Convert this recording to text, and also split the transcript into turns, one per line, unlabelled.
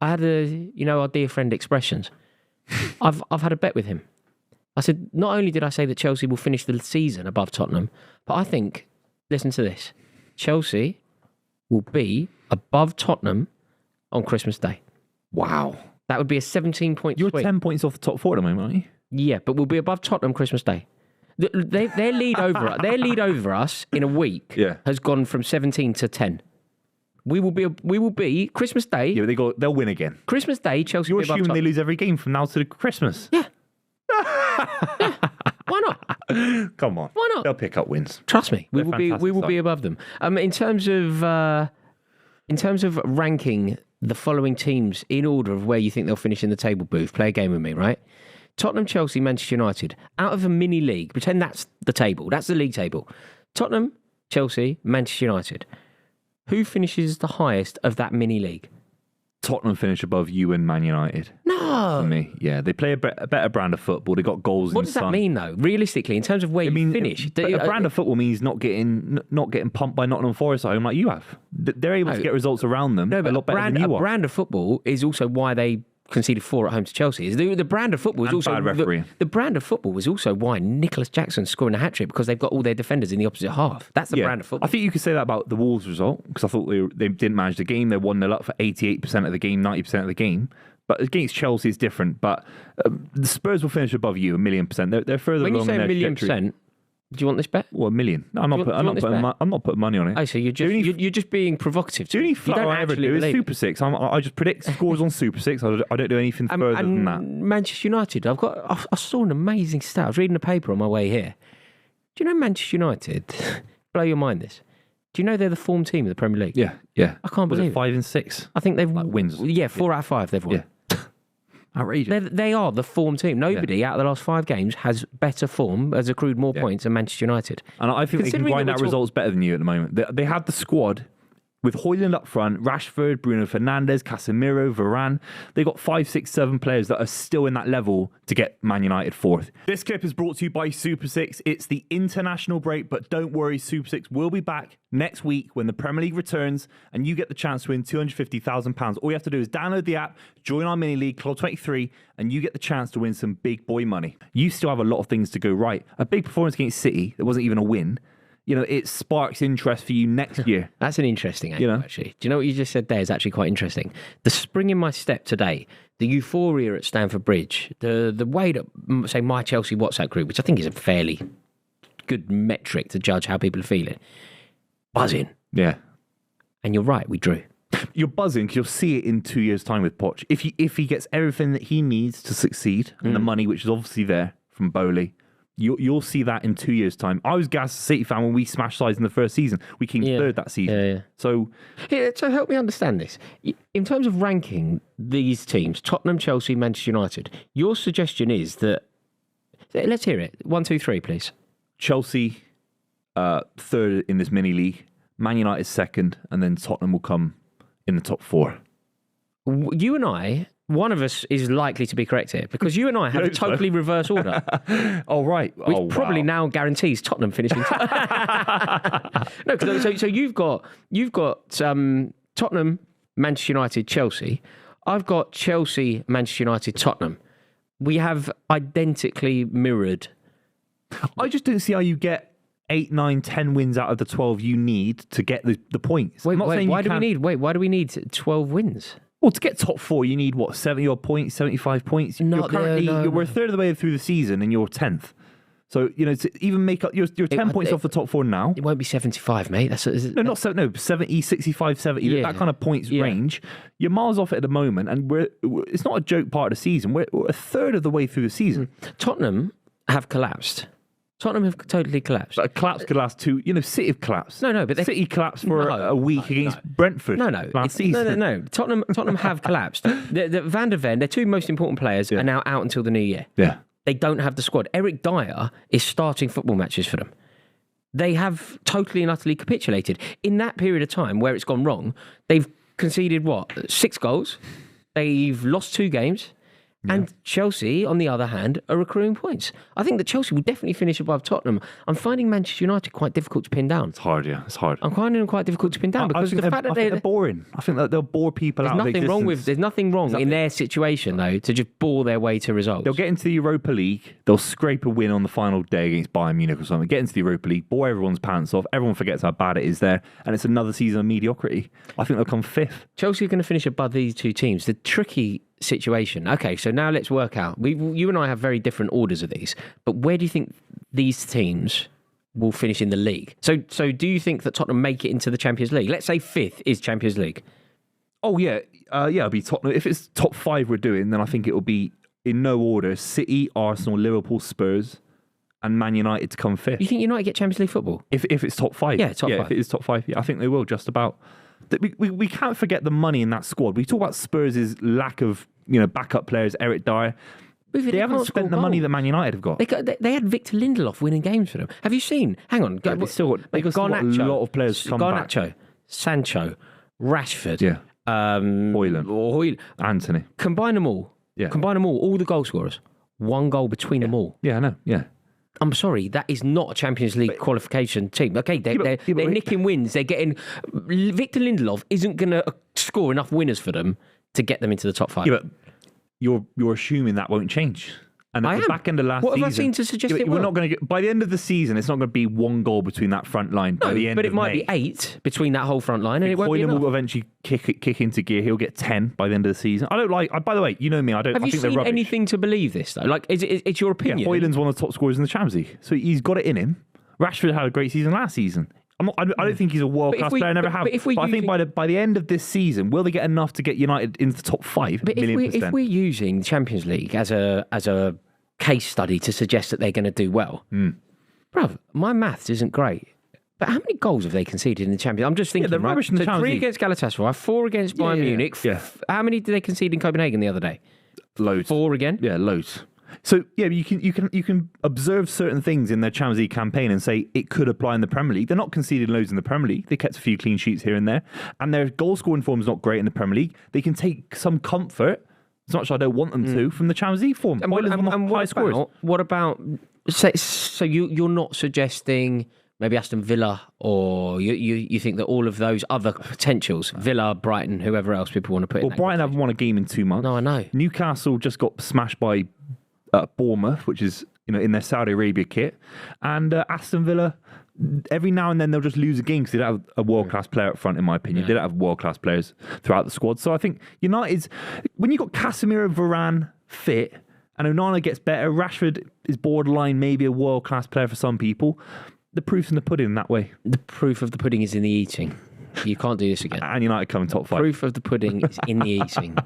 I had our dear friend Expressions. I've had a bet with him. I said, not only did I say that Chelsea will finish the season above Tottenham, but I think, listen to this, Chelsea will be above Tottenham on Christmas Day.
Wow.
That would be a 17-point
You're
swing.
10 points off the top 4 at the moment, aren't you?
Yeah, but we'll be above Tottenham Christmas Day. Their lead over us in a week has gone from 17 to 10. We will be Christmas Day.
Yeah, but they'll win again.
Christmas Day, Chelsea.
You're
will be above
assuming
Tottenham.
they lose every game from now to Christmas.
Yeah. Yeah. Why not?
Come on.
Why not?
They'll pick up wins.
Trust me, we will be above them. In terms of ranking the following teams in order of where you think they'll finish in the table, Booth, play a game with me, right? Tottenham, Chelsea, Manchester United. Out of a mini league, pretend that's the table. That's the league table. Tottenham, Chelsea, Manchester United. Who finishes the highest of that mini league?
Tottenham finish above you and Man United.
No.
For me, yeah. They play a better brand of football. They got goals
What does that mean, though? Realistically, in terms of where you finish?
A brand of football means not getting pumped by Nottingham Forest at home like you have. They're able to get results around them a lot better than you are.
A brand of football is also why they conceded 4 at home to Chelsea. The brand of football is also
bad refereeing.
The brand of football was also why Nicholas Jackson's scoring a hat-trick, because they've got all their defenders in the opposite half. That's the brand of football.
I think you could say that about the Wolves result, because I thought they didn't manage the game. They 1-0 up for 88% of the game, 90% of the game. But against Chelsea, it's different. But the Spurs will finish above you 1,000,000%. They're further along in their trajectory.
When you say 1,000,000%, do you want this bet?
Well, 1,000,000. I'm not putting money on it.
Oh, so you're just being provocative.
The only flat I ever do is Super 6. I just predict scores on Super 6. I don't do anything further than that.
Manchester United. I saw an amazing stat. I was reading the paper on my way here. Do you know Manchester United? Blow your mind this. Do you know they're the form team of the Premier League?
Yeah.
I can't believe it.
5 and 6.
I think they've
wins.
Yeah, 4 out of 5 they've won.
Yeah. Outrageous.
They are the form team. Nobody out of the last 5 games has better form, has accrued more points than Manchester United.
And I think they can grind out results better than you at the moment. They had the squad with Højlund up front, Rashford, Bruno Fernandes, Casemiro, Varane. They got 5, 6, 7 players that are still in that level to get Man United 4th. This clip is brought to you by Super 6. It's the international break, but don't worry, Super 6 will be back next week when the Premier League returns and you get the chance to win £250,000. All you have to do is download the app, join our mini league, Club 23, and you get the chance to win some big boy money. You still have a lot of things to go right. A big performance against City that wasn't even a win. It sparks interest for you next year.
That's an interesting angle, actually. Do you know what you just said there is actually quite interesting? The spring in my step today, the euphoria at Stamford Bridge, the way that, say, my Chelsea WhatsApp group, which I think is a fairly good metric to judge how people are feeling, buzzing.
Yeah.
And you're right, we drew.
You're buzzing because you'll see it in 2 years' time with Poch. If he gets everything that he needs to succeed, and the money, which is obviously there from Bowley, You'll see that in 2 years' time. I was gassed as a City fan when we smashed sides in the first season. We came third that season.
Yeah.
So
help me understand this. In terms of ranking these teams, Tottenham, Chelsea, Manchester United, your suggestion is that... Let's hear it. 1, 2, 3, please.
Chelsea, third in this mini league. Man United second, and then Tottenham will come in the top 4.
You and I... One of us is likely to be correct here because you and I have a totally reverse order.
Oh, right.
Which probably now guarantees Tottenham finishing. No, so you've got Tottenham, Manchester United, Chelsea. I've got Chelsea, Manchester United, Tottenham. We have identically mirrored.
I just don't see how you get 8, 9, 10 wins out of the 12 you need to get the points.
Why do we need 12 wins?
Well, to get top 4, you need, 70-odd points, 75 points? We're a third of the way through the season and you're 10th. So, to even make up, you're 10 points off the top 4 now.
It won't be 75, mate.
Not 70, 65, 70, that kind of points range. You're miles off it at the moment, and it's not a joke part of the season. We're a third of the way through the season.
Tottenham have collapsed. Tottenham have totally collapsed.
But a collapse could last 2. City have collapsed.
No, but
City collapsed for a week against Brentford. Last season.
No. Tottenham have collapsed. The Van der Ven, their 2 most important players, are now out until the new year.
Yeah.
They don't have the squad. Eric Dyer is starting football matches for them. They have totally and utterly capitulated. In that period of time where it's gone wrong, they've conceded 6 goals. They've lost 2 games. And Chelsea, on the other hand, are accruing points. I think that Chelsea will definitely finish above Tottenham. I'm finding Manchester United quite difficult to pin down.
It's hard, yeah. It's hard.
I'm finding them quite difficult to pin down because the fact that
they're boring. I think that they'll bore people out of existence.
There's nothing wrong in their situation, though, to just bore their way to results.
They'll get into the Europa League. They'll scrape a win on the final day against Bayern Munich or something. Get into the Europa League, bore everyone's pants off. Everyone forgets how bad it is there. And it's another season of mediocrity. I think they'll come fifth.
Chelsea are going to finish above these two teams. The tricky situation. Okay, so now let's work out. You and I have very different orders of these, but where do you think these teams will finish in the league? So do you think that Tottenham make it into the Champions League? Let's say fifth is Champions League.
Oh yeah, it'll be Tottenham. If it's top five we're doing, then I think it will be in no order: City, Arsenal, Liverpool, Spurs, and Man United to come fifth.
You think United get Champions League football?
If it's top five,
yeah, top five.
If it is top five, yeah, I think they will. Just about. We can't forget the money in that squad. We talk about Spurs' lack of backup players. Eric Dyer. They haven't spent the money that Man United have got.
They had Victor Lindelof winning games for them. Have you seen? Hang on.
They've still got a lot of players come back.
Garnacho, Sancho, Rashford.
Yeah.
Højlund.
Anthony.
Combine them all.
Yeah.
Combine them all the goal scorers. One goal between them all.
Yeah, I know. Yeah.
I'm sorry, that is not a Champions League qualification team. Okay, they're nicking wins. They're getting... Victor Lindelof isn't going to score enough winners for them to get them into the top five.
Yeah, but you're assuming that won't change. And at the back end of last season...
What have I seen to suggest it will?
We're not going to get... By the end of the season, it's not going to be one goal between that front line.
No,
by the end
but
it
might be 8 between that whole front line, and it won't be enough.
will eventually kick into gear. He'll get 10 by the end of the season. I don't like... By the way, you know me, I don't...
Have
I
you
think
seen
they're rubbish.
anything to believe this, though? Like, it's your opinion.
Yeah, Højlund's one of the top scorers in the Champions League. So he's got it in him. Rashford had a great season last season. I don't think he's a world-class player. I never have. But I think by the end of this season, will they get enough to get United into the top 5?
But if we're using the Champions League as a case study to suggest that they're going to do well, bruv, my maths isn't great. But how many goals have they conceded in the Champions League? I'm just thinking,
they're rubbish in the Champions
3
League.
against Galatasaray, 4 against Bayern Munich.
Yeah.
How many did they concede in Copenhagen the other day?
Loads.
4 again?
Yeah, loads. So yeah, you can observe certain things in their Champions League campaign and say it could apply in the Premier League. They're not conceding loads in the Premier League. They kept a few clean sheets here and there, and their goal scoring form is not great in the Premier League. They can take some comfort, as much as I don't want them to, from the Champions League form.
What about? So you're not suggesting maybe Aston Villa, or you think that all of those other potentials, Villa, Brighton, whoever else people want to put in?
Well, Brighton haven't won a game in 2 months.
No, I know.
Newcastle just got smashed by Bournemouth, which is in their Saudi Arabia kit, and Aston Villa. Every now and then they'll just lose a game because they don't have a world-class player up front, in my opinion. They don't have world-class players throughout the squad. So I think United's... When you've got Casemiro, Varane fit, and Onana gets better, Rashford is borderline maybe a world-class player for some people, the proof's in the pudding in that way.
The proof of the pudding is in the eating. You can't do this again.
And United come in top 5.
Proof of the pudding is in the eating.